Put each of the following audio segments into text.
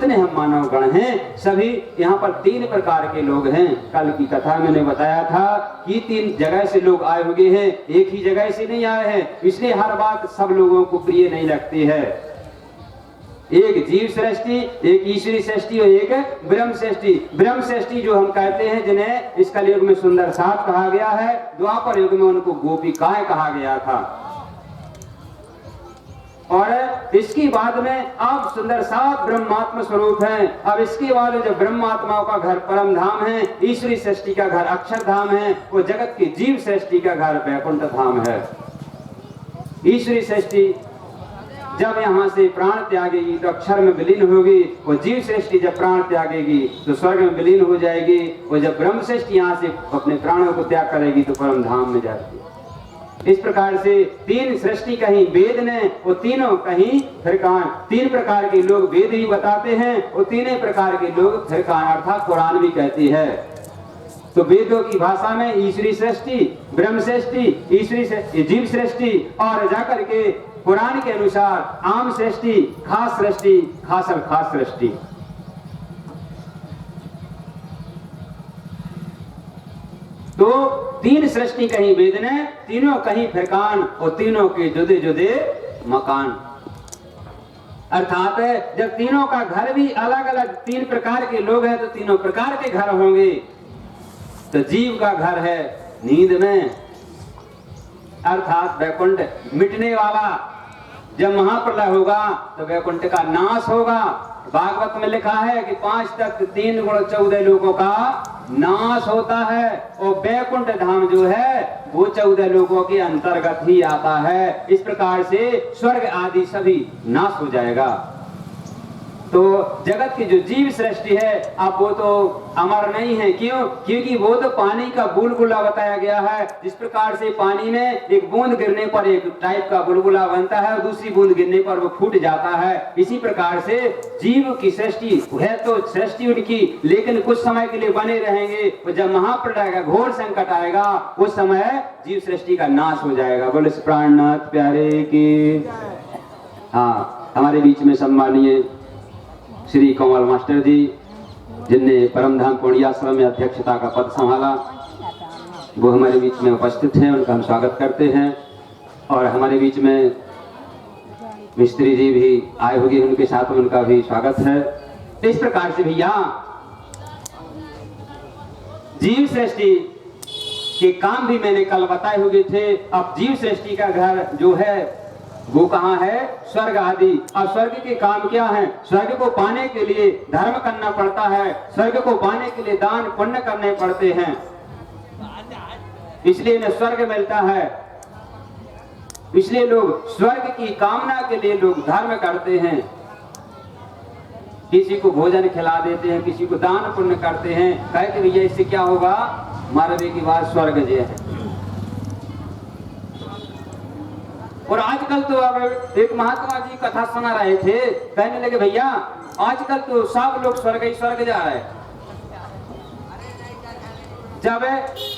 जितने हम मानव गण हैं सभी यहाँ पर 3 प्रकार के लोग हैं। कल की कथा मैंने बताया था कि 3 जगह से लोग आए हुए हैं, एक ही जगह से नहीं आए हैं, इसलिए हर बात सब लोगों को प्रिय नहीं लगती है। एक जीव सृष्टि, एक ईश्वरी सृष्टि और एक ब्रह्म सृष्टि। ब्रह्म सृष्टि जो हम कहते हैं, जिन्हें इस कलयुग में सुंदर साथ कहा गया है, द्वापर युग में उनको गोपिकाएं कहा गया था। और इसके बाद में अब सुंदर सात ब्रह्मात्म स्वरूप हैं। अब इसके बाद जब ब्रह्मात्माओं का घर परम धाम है, ईश्वरी सृष्टि का घर अक्षर धाम है, वो जगत की जीव सृष्टि का घर वैकुंठ धाम है। ईश्वरी सृष्टि जब यहाँ से प्राण त्यागेगी तो अक्षर में विलीन होगी, वो जीव सृष्टि जब प्राण त्यागेगी तो स्वर्ग में विलीन हो जाएगी, वो जब ब्रह्म सृष्टि यहाँ से अपने प्राणों को त्याग करेगी तो परम धाम में जाती है। इस प्रकार से 3 सृष्टि कहीं वेद ने, वो तीनों कहीं फिरकान। 3 प्रकार के लोग वेद ही बताते हैं, वो 3 प्रकार के लोग फिरकान अर्थात कुरान भी कहती है। तो वेदों की भाषा में ईश्वरी सृष्टि, ब्रह्म सृष्टि, ईश्वरी जीव सृष्टि और जाकर के कुरान के अनुसार आम सृष्टि, खास सृष्टि, खास सृष्टि। तो 3 सृष्टि कहीं वेद ने, तीनों कहीं फिरकान और तीनों के जुदे जुदे मकान। अर्थात जब तीनों का घर भी अलग अलग 3 प्रकार के लोग हैं तो तीनों प्रकार के घर होंगे। तो जीव का घर है नींद में, अर्थात वैकुंठ मिटने वाला। जब महाप्रलय होगा तो वैकुंठ का नाश होगा। भागवत में लिखा है कि 5 तत्व 3 गुण 14 लोगों का नाश होता है, और वैकुंठ धाम जो है वो 14 लोगों के अंतर्गत ही आता है। इस प्रकार से स्वर्ग आदि सभी नाश हो जाएगा। तो जगत की जो जीव सृष्टि है अब वो तो अमर नहीं है। क्यों? क्योंकि वो तो पानी का बुलबुला बताया गया है। जिस प्रकार से पानी में एक बूंद गिरने पर एक टाइप का बुलबुला बनता है और दूसरी बूंद गिरने पर वो फूट जाता है, इसी प्रकार से जीव की सृष्टि है तो सृष्टि उनकी, लेकिन कुछ समय के लिए बने रहेंगे। और जब महाप्रलय का घोर संकट आएगा उस समय जीव सृष्टि का नाश हो जाएगा। बोले प्राणनाथ प्यारे की। हाँ, हमारे बीच में सम्मानीय श्री कमल मास्टर जी, जिनने परमधाम पूर्णी आश्रम में अध्यक्षता का पद संभाला, वो हमारे बीच में उपस्थित हैं, उनका हम स्वागत करते हैं। और हमारे बीच में मिस्त्री जी भी आए होंगे, उनके साथ उनका भी स्वागत है। इस प्रकार से भैया जीव सृष्टि के काम भी मैंने कल बताए हुए थे। अब जीव सृष्टि का घर जो है वो कहाँ है? स्वर्ग आदि। और स्वर्ग के काम क्या है? स्वर्ग को पाने के लिए धर्म करना पड़ता है, स्वर्ग को पाने के लिए दान पुण्य करने पड़ते हैं, इसलिए न स्वर्ग मिलता है। इसलिए लोग स्वर्ग की कामना के लिए लोग धर्म करते हैं, किसी को भोजन खिला देते हैं, किसी को दान पुण्य करते हैं, कहते भैया इससे क्या होगा? मरने की बात स्वर्ग जे है। और आजकल तो अब एक महात्मा जी कथा सुना रहे थे, कहने लगे भैया आजकल तो सब लोग स्वर्ग ही स्वर्ग जा रहे हैं। जब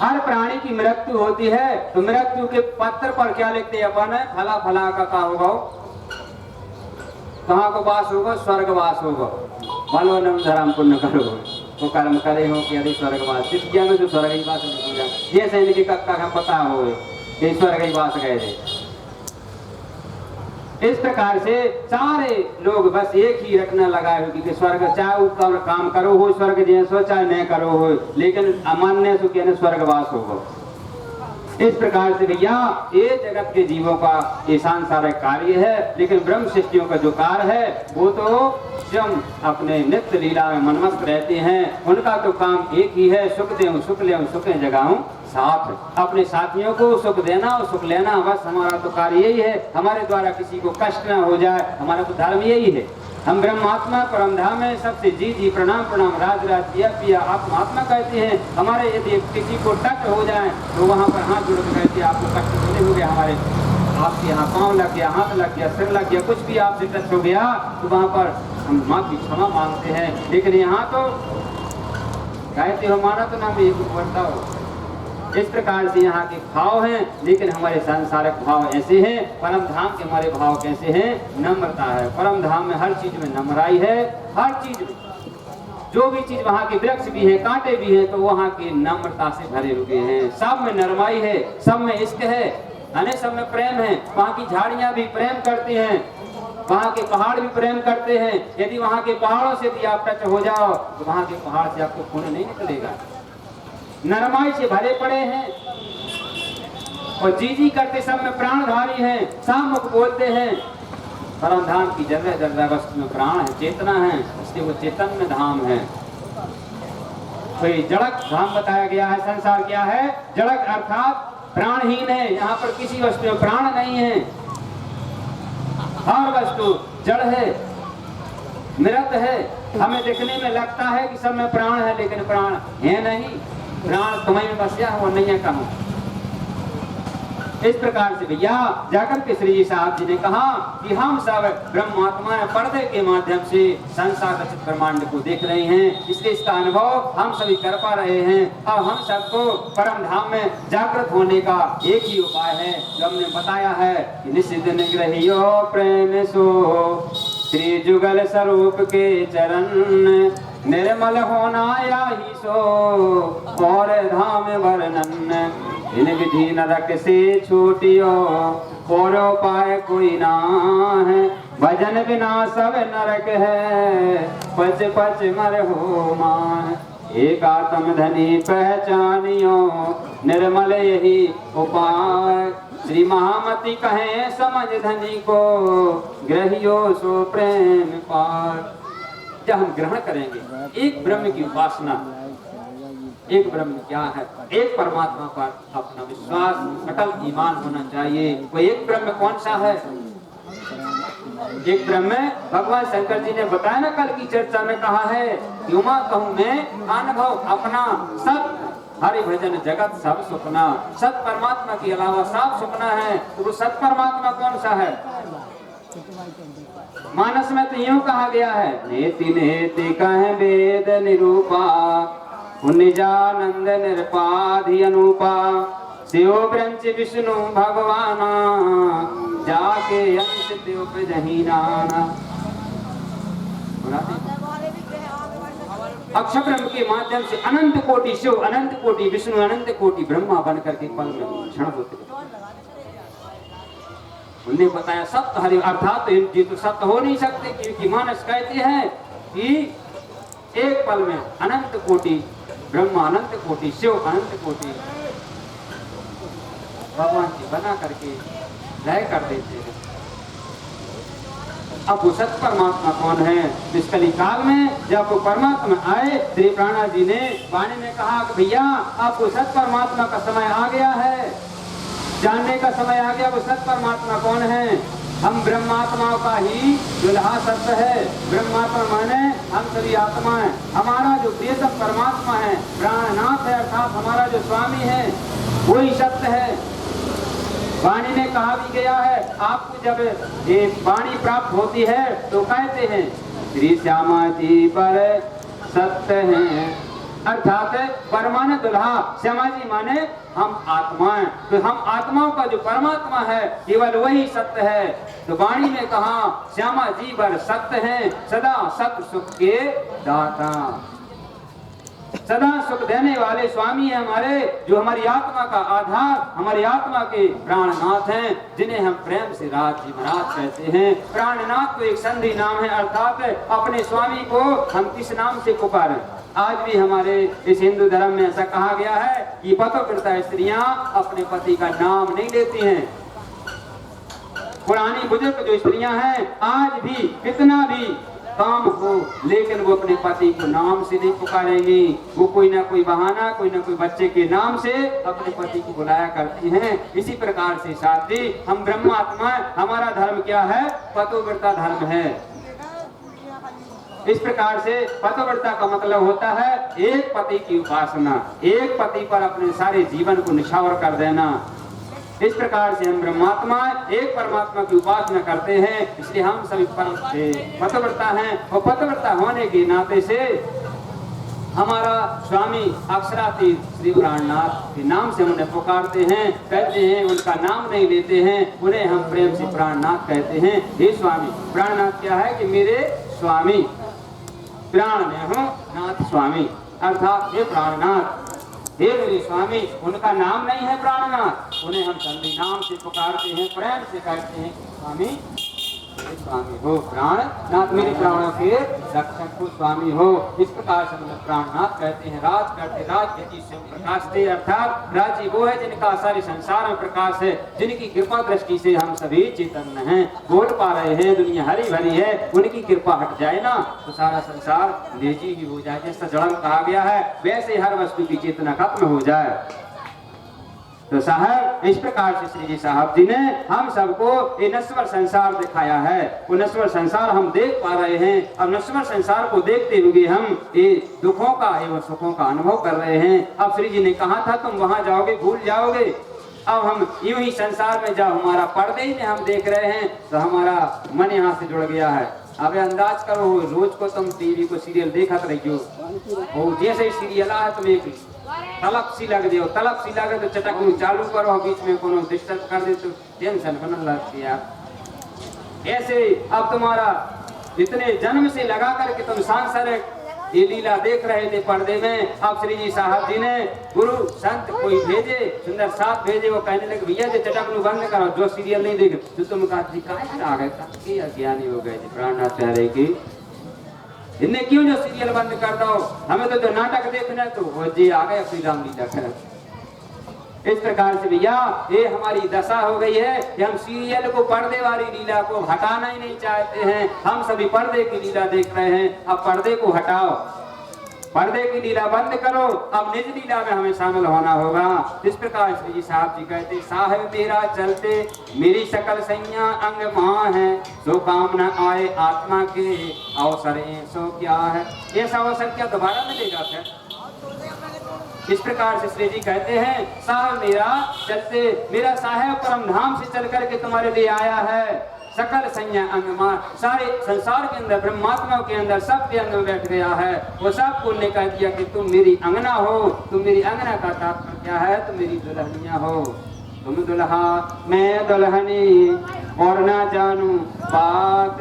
हर प्राणी की मृत्यु होती है तो मृत्यु के पत्र पर क्या लिखते हैं अपन? फला फला का कहा होगा, कहाँ को वास होगा? स्वर्गवास होगा। भलो नम धर्म पुण्य करो, वो कर्म करे हो कि यदि स्वर्गवास। इस ज्ञान में जो स्वर्ग ही वास ये सैनिक की कक्का हम पता हो कि स्वर्ग ही वास गए थे। इस प्रकार से सारे लोग बस एक ही रखना लगाए हो कि स्वर्ग चाहे ऊपर काम करो हो स्वर्ग जैसो, चाहे न करो हो, लेकिन अमान्य सु कहने स्वर्गवास होगा। इस प्रकार से भैया ये जगत के जीवों का ये सांसारिक कार्य है, लेकिन ब्रह्म सृष्टियों का जो कार्य है वो तो स्वयं अपने नित्य लीला में मनमस्त रहते हैं। उनका तो काम एक ही है, सुख देऊं सुख ले सुखे जगाऊं साथ। अपने साथियों को सुख देना और सुख लेना, बस हमारा तो कार्य यही है। हमारे द्वारा किसी को कष्ट न हो जाए, हमारा तो धर्म यही है। हम ब्रह्मात्मा परमधाम में सबसे जी जी प्रणाम प्रणाम, राज राज पिया पिया आप महात्मा कहते हैं। हमारे यदि किसी को टच हो जाए तो वहाँ पर हाथ जोड़ के कहते हैं आपको कष्ट होने हो गया, हमारे आपके यहाँ पाँव लग गया, हाथ लग गया, सिर लग गया, कुछ भी आपसे टच हो गया तो वहाँ पर हम माफी क्षमा मांगते हैं। लेकिन यहाँ तो कहते हो माना तो नाम एक बढ़ता हो, इस प्रकार से यहाँ के भाव हैं, लेकिन हमारे सांसारिक भाव ऐसे हैं। परम धाम के हमारे भाव कैसे हैं? नम्रता है। परम धाम में हर चीज में नम्राई है। हर चीज में जो भी चीज, वहाँ के वृक्ष भी है, कांटे भी हैं, तो वहाँ के नम्रता से भरे हुए हैं। सब में नरमाई है, सब में इश्क है, अने सब में प्रेम है। वहाँ की झाड़ियाँ भी प्रेम करती हैं, वहाँ के पहाड़ भी प्रेम करते हैं। यदि वहाँ के पहाड़ों से भी आप टच हो जाओ तो वहाँ के पहाड़ से आपको खून नहीं निकलेगा। नरमाई से भरे पड़े हैं और जी करते सब में प्राणधारी हैं, सामुख बोलते हैं। परम धाम की जगह जगह वस्तु में प्राण है, चेतना है, इसलिए वो चेतन धाम है। तो ये जड़क धाम बताया गया है। संसार क्या है? जड़क अर्थात प्राणहीन है। यहाँ पर किसी वस्तु में प्राण नहीं है, हर वस्तु जड़ है, मृत है। हमें देखने में लगता है कि सब में प्राण है, लेकिन प्राण है नहीं। प्राण तुम्हें में बस हो नहीं है कहूं। इस प्रकार से भैया जाकर के श्री जी साहब जी ने कहा कि हम सब ब्रह्मात्मा पर्दे के माध्यम से संसार रचित ब्रह्मांड को देख रहे हैं, इसलिए इसका अनुभव हम सभी कर पा रहे हैं। अब हम सबको परम धाम में जागृत होने का एक ही उपाय है जो हमने बताया है कि निषिद्ध निग्रहियो प्रेम सो श्री जुगल स्वरूप के चरण निर्मल होना या ही सो और धाम वर्णन इन विधि नरक से छूटियो और उपाय कोई ना है। भजन बिना सब नरक है, पच पच मर हो मान। एक आत्म धनी पहचानियो निर्मल यही उपाय। श्री महामती कहे समझ धनी को ग्रहियो सो प्रेम पार। जब हम ग्रहण करेंगे एक ब्रह्म की उपासना, एक ब्रह्म क्या है? एक परमात्मा पर अपना विश्वास, अटल ईमान होना चाहिए। वो एक ब्रह्म कौन सा है? एक ब्रह्म भगवान शंकर जी ने बताया ना, कल की चर्चा में कहा है कि उमा कहूँ मैं अनुभव अपना सब हरि भजन जगत सब सुपना। सत परमात्मा के अलावा सब सुपना है। तो वो सत परमात्मा कौन सा है? मानस में तो यूं कहा गया है, नेति नेति कहे वेद निरूपा निजानंद निरपाधि अनुपा शिव ब्रंच विष्णु भगवाना जाके अंश उपजहीना। अक्षर ब्रह्म के माध्यम से अनंत कोटि शिव, अनंत कोटि विष्णु, अनंत कोटि ब्रह्मा बन करके पल में क्षण होते। उन्हें बताया सत्य हरि अर्थात ये तो सत्य हो नहीं सकते, क्योंकि मानस कहते हैं कि एक पल में अनंत कोटि ब्रह्मा, अनंत कोटि शिव, अनंत कोटि भगवान की बना करके लय कर देते हैं। अब वो सत परमात्मा कौन है? इस कली काल में जब वो परमात्मा आए, श्री प्राणा जी ने वाणी में कहा कि भैया आपको सत परमात्मा का समय आ गया है, जानने का समय आ गया। वो सत परमात्मा कौन है? हम ब्रह्मात्माओं का ही दुल्हा सत्य है। ब्रह्मात्मा माने हम सभी आत्माएं। हमारा जो प्रियतम परमात्मा है, प्राणनाथ है, अर्थात हमारा जो स्वामी है, वही सत्य है। वाणी में कहा भी गया है, आपको जब ये वाणी प्राप्त होती है तो कहते हैं श्री श्यामा जी पर सत्य है, अर्थात परमाने दुल्हा। श्यामा जी माने हम आत्माएं, तो हम आत्माओं का जो परमात्मा है केवल वही सत्य है। तो वाणी में कहा श्यामा जी पर सत्य है, सदा सत्य सुख के दाता, सदा सुख देने वाले स्वामी है हमारे, जो हमारी आत्मा का आधार, हमारी आत्मा के प्राणनाथ हैं, जिन्हें हम प्रेम से राज जी महाराज कहते हैं। प्राणनाथ तो एक संधि नाम है, अर्थात अपने स्वामी को हम किस नाम से पुकारें। आज भी हमारे इस हिंदू धर्म में ऐसा कहा गया है कि पतिव्रता स्त्रियां अपने पति का नाम नहीं लेती हैं। पुरानी बुजुर्ग जो स्त्रियां हैं आज भी कितना भी काम हो, लेकिन वो अपने पति को नाम से नहीं पुकारेंगी। वो कोई ना कोई बहाना, कोई ना कोई बच्चे के नाम से अपने पति को बुलाया करती हैं। इसी प्रकार से साथी हम ब्रह्मात्मा, हमारा धर्म क्या है? पतिव्रता धर्म है। इस प्रकार से पतिव्रता का मतलब होता है एक पति की उपासना, एक पति पर अपने सारे जीवन को निछावर कर देना। इस प्रकार से हम ब्रह्मात्मा एक परमात्मा की उपासना करते हैं, इसलिए हम सभी पतिव्रता हैं। और पतिव्रता होने के नाते से हमारा स्वामी अक्षरातीत श्री प्राणनाथ के नाम से उन्हें पुकारते हैं, कहते हैं, उनका नाम नहीं लेते हैं, उन्हें हम प्रेम से प्राणनाथ कहते हैं। हे स्वामी, प्राणनाथ क्या है कि मेरे स्वामी, प्राण में हूँ, नाथ स्वामी, अर्थात हे प्राणनाथ, हे मेरे स्वामी। उनका नाम नहीं है प्राणनाथ, उन्हें हम चंडी नाम से पुकारते हैं, प्रेम से कहते हैं स्वामी, स्वामी हो प्राणनाथ, मेरे प्राणों के रक्षक हो, स्वामी हो। इस प्रकार से हम प्राणनाथ कहते हैं। राज करते राज्य की शिव प्रकाश थे, अर्थात राज्य वो है जिनका सारे संसार में प्रकाश है, जिनकी कृपा दृष्टि से हम सभी चैतन्य हैं, बोल पा रहे हैं, दुनिया हरी भरी है। उनकी कृपा हट जाए ना तो सारा संसार लेजी ही हो जाए। जैसा जड़म कहा गया है वैसे हर वस्तु की चेतना खत्म हो जाए। तो साहब, इस प्रकार से श्री जी साहब जी ने हम सबको ये नश्वर संसार दिखाया है। वो नश्वर संसार हम देख पा रहे हैं। अब नश्वर संसार को देखते हुए हम ये दुखों का एवं सुखों का अनुभव कर रहे हैं। अब श्री जी ने कहा था तुम वहां जाओगे भूल जाओगे। अब हम यूं ही संसार में जब हमारा पर्दे में हम देख रहे हैं तो हमारा मन यहाँ से जुड़ गया है। अब अंदाज करो, रोज को तुम टीवी को सीरियल देखत रहियो, और जैसे सीरियल आ तुम एक तलब सी लग जाओ, तलब सी लगे तो चटक चालू करो, बीच में कोनो डिस्टर्ब कर दे तो टेंशन बनने लगती है यार। ऐसे अब तुम्हारा इतने जन्म से लगा करके तुम सांसारिक ये लीला देख रहे थे पर्दे में। अब श्री जी साहब जी ने गुरु संत कोई भेजे, सुंदर साथ भेजे, वो कहने लगे भैया जो चटक बंद करो, जो सीरियल नहीं देखे तो तुम कहा जी आ गए अज्ञानी हो गए प्राणनाथ चाहे की इन्हें क्यों जो सीरियल बंद कर दो, हमें तो जो नाटक देखना है तो वो जी आ गए अपनी रामलीला कर। इस प्रकार से भैया ये हमारी दशा हो गई है कि हम सीरियल को, पर्दे वाली लीला को हटाना ही नहीं चाहते हैं। हम सभी पर्दे की लीला देख रहे हैं। अब पर्दे को हटाओ, पर्दे की लीला बंद करो, अब निज लीला में हमें शामिल होना होगा। इस प्रकार श्री जी साहब जी कहते साहेब मेरा चलते मेरी सकल सैया अंग मां है, जो काम न आए आत्मा के अवसर सो क्या है। ऐसा अवसर क्या दोबारा मिलेगा क्या? इस प्रकार से श्री जी कहते हैं साहेब मेरा चलते, मेरा साहेब परम धाम से चल करके तुम्हारे लिए आया है। सकल संज्ञा अंग मां, सारे संसार के अंदर ब्रह्मात्माओं के अंदर सबके अंग में बैठ गया है। वो सबको ने कह दिया कि तुम मेरी अंगना हो। तुम मेरी अंगना का तात्पर्य क्या है? तुम मेरी दुल्हनिया हो। तुम दुल्हा मैं दुल्हनी और ना जानू बात,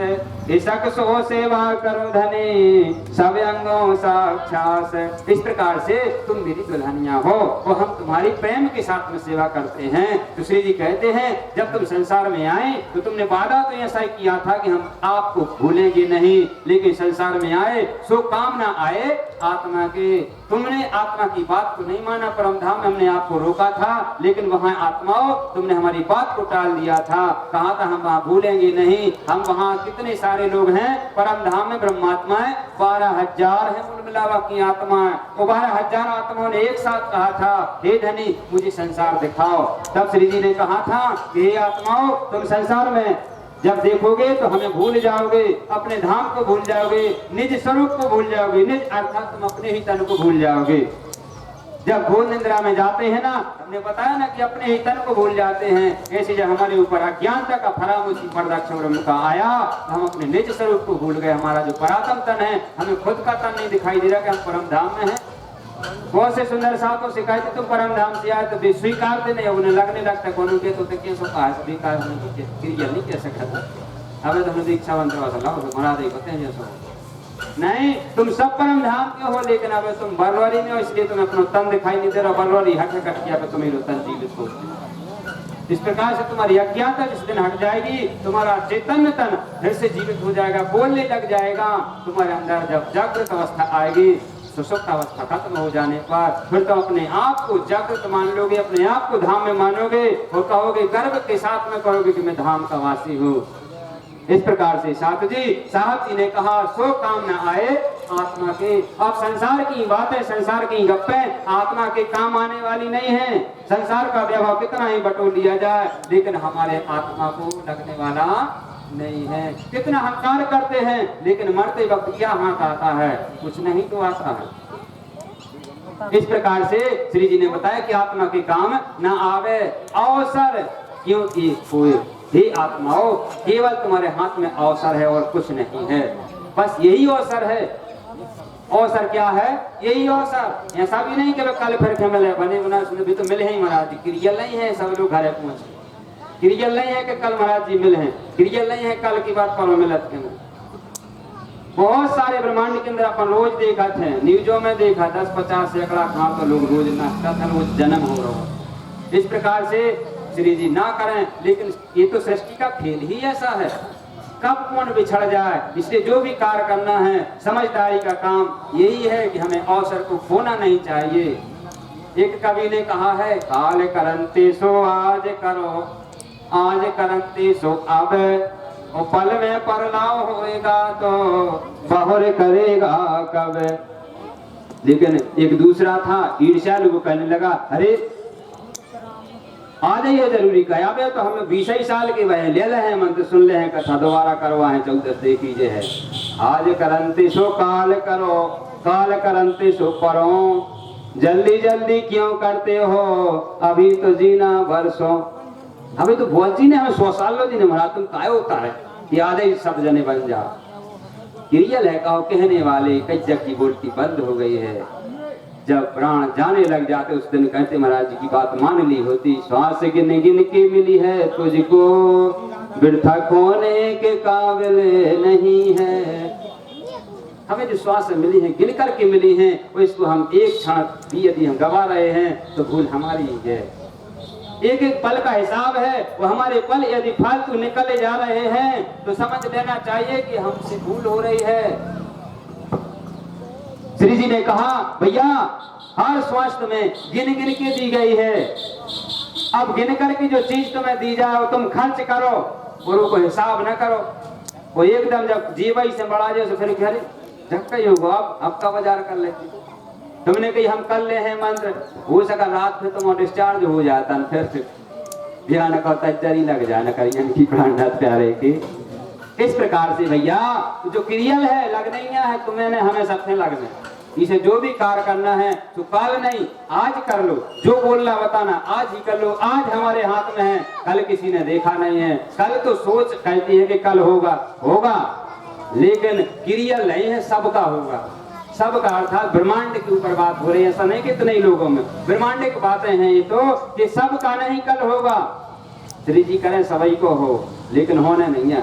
इसक सो सेवा करो धनी सब अंगों साक्षात। इस प्रकार से तुम मेरी दुल्हनिया हो और हम तुम्हारी प्रेम के साथ में सेवा करते हैं। तो श्री जी कहते हैं जब तुम संसार में आए तो तुमने वादा तो ऐसा ही किया था कि हम आपको भूलेंगे नहीं, लेकिन संसार में आए सो काम ना आए आत्मा के। तुमने आत्मा की बात को नहीं माना। परम धाम में हमने आपको रोका था, लेकिन वहाँ आत्माओं तुमने हमारी बात को टाल दिया था। कहा था हम वहाँ भूलेंगे नहीं। हम वहाँ कितने सारे लोग हैं परम धाम में, ब्रह्मात्माएं 12,000 है कुल मिलावा की आत्माएं। वो 12,000 आत्माओं ने एक साथ कहा था हे धनी मुझे संसार दिखाओ। तब श्री जी ने कहा था कि हे आत्माओं तुम संसार में जब देखोगे तो हमें भूल जाओगे, अपने धाम को भूल जाओगे, निज स्वरूप को भूल जाओगे। निज अर्थात तुम अपने ही तन को भूल जाओगे। जब घोर निद्रा में जाते हैं ना, हमने बताया ना कि अपने ही तन को भूल जाते हैं। ऐसे जब हमारे ऊपर अज्ञानता का फरामुशी पर्दा क्षौरम का आया तो हम अपने निज स्वरूप को भूल गए। हमारा जो परातम तन है, हमें खुद का तन नहीं दिखाई दे रहा कि हम परम धाम में हैं। बहुत से सुंदर साधु से कहते तुम परम धाम से आए तो स्वीकार नहीं, उन्हें लगने लगता कौन के तो कैसे कहा स्वीकार नहीं कह सकता। अब तो हमें दीक्षा मंत्र मरा दे कहते हैं जैसा नहीं, तुम सब परम धाम के हो, लेकिन अब तुम बरवारी में हो इसलिए तुम्हें अपना तन दिखाई नहीं दे रहा। बरवारी हट किया तुम्हें तन जीवित हो। इस प्रकार से तुम्हारी अज्ञानता जिस दिन हट जाएगी तुम्हारा चैतन्य तन फिर से जीवित हो जाएगा, बोलने लग जाएगा। तुम्हारे अंदर जब जागृत अवस्था आएगी, सुसुप्त अवस्था खत्म हो जाने पर फिर तुम अपने आप को जागृत मान लोगे, अपने आप को धाम में मानोगे और कहोगे, गर्व के साथ में कहोगे कि मैं धाम का वासी हूँ। इस प्रकार से साहब जी ने कहा सो काम न आए आत्मा के। अब संसार की बातें, संसार की गप्पें आत्मा के काम आने वाली नहीं है। संसार का वैभव कितना ही बटोर लिया जाए, लेकिन हमारे आत्मा को लगने वाला नहीं है। कितना हंकार करते हैं, लेकिन मरते वक्त क्या हाथ आता है? कुछ नहीं तो आता है। इस प्रकार से श्री जी ने बताया कि आत्मा के काम न आवे अवसर क्योंकि कोई हे आत्माओं केवल तुम्हारे हाथ में अवसर है और कुछ नहीं है। बस यही अवसर है, अवसर क्या है? यही अवसर। ऐसा भी नहीं कि कल फिर के मिले, बने बना भी तो मिले ही महाराज जी, क्रियल नहीं है सब लोग घर पहुंचे, क्रियल नहीं है कि कल महाराज जी मिले हैं, क्रियल नहीं है कल की बात पर मिलत के में। बहुत सारे ब्रह्मांड के अंदर अपन रोज देखा थे, न्यूजों में देखा 10-50 सैकड़ा कहाँ तो लोग रोज नाचता था, रोज जन्म हो रहा। इस प्रकार से श्री जी ना करें, लेकिन ये तो सृष्टि का खेल ही ऐसा है, कब कौन बिछड़ जाए। इसलिए जो भी कार्य करना है, समझदारी का काम यही है कि हमें अवसर को खोना नहीं चाहिए। एक कवि ने कहा है, काल करंते सो आज करो, आज करंते सो अब, और पल में परलाव होएगा तो बहुर करेगा कब। लेकिन एक दूसरा था ईर्ष्यालु, वो कहने लगा, अरे आज ये जरूरी कहा बे, तो हम 20 साल के वह ले रहे हैं, मंत्र सुन ले हैं, कथा दोबारा करवाए 14 देखीजे है। आज करंते सो काल करो, काल करंते सो परो, जल्दी जल्दी क्यों करते हो, अभी तो जीना बरसों। अभी तो बहुत जी ने हमें 100 साल लो जीने, महाराज तुम काय होता है कि आधे सब जने बन जा। क्रियल है कहो कहने वाले, कज्जक की बोलती बंद हो गई है। जब प्राण जाने लग जाते उस दिन कहते महाराज जी की बात मान ली होती, श्वास गिन गिन के मिली है तुझको, वृथा खोने के काबिल नहीं है। हमें जो श्वास मिली है गिन करके मिली है, वो इसको हम एक क्षण भी यदि हम गवा रहे हैं तो भूल हमारी ही है। एक एक पल का हिसाब है, वो हमारे पल यदि फालतू निकले जा रहे हैं तो समझ लेना चाहिए कि हमसे भूल हो रही है। श्री जी ने कहा, भैया हर श्वास तुम्हें गिन गिन के दी गई है, अब गिन करके जो चीज तुम्हें दी जाए तुम खर्च करो, गुरु को हिसाब न करो। वो एकदम जब जीवाई से बढ़ा जाए तो फिर कह रहे झक्का ही होगा, अब का बाजार कर लेते। तुमने कही हम कर ले हैं मंत्र, हो सका रात में तुम डिस्चार्ज हो जाता, फिर से ध्यान करता जरी लग जाए न करिए प्राणनाथ प्यारे की। इस प्रकार से भैया जो क्रियल है लगना ही है, तुम्हें हमें सबसे लगना है। इसे जो भी कार्य करना है तो कल नहीं आज कर लो, जो बोलना बताना आज ही कर लो, आज हमारे हाथ में है, कल किसी ने देखा नहीं है। कल तो सोच कहती है कि कल होगा होगा, लेकिन क्रियल नहीं है, सबका होगा। सबका अर्थात ब्रह्मांड के ऊपर बात हो रही है, ऐसा नहीं कितने ही लोगों में ब्रह्मांडिक बातें हैं ये तो, कि सबका नहीं कल होगा। श्री जी करें सभी को हो, लेकिन होने नहीं है।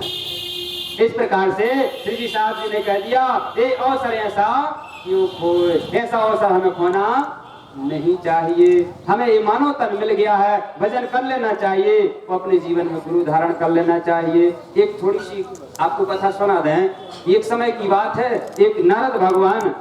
इस प्रकार से श्री जी साहब जी ने कह दिया, ये अवसर ऐसा क्यों खोए, ऐसा अवसर हमें खोना नहीं चाहिए। हमें ये मानो तन मिल गया है, भजन कर लेना चाहिए, वो अपने जीवन में गुरु धारण कर लेना चाहिए। एक थोड़ी सी आपको कथा सुना दें। एक समय की बात है, एक नारद भगवान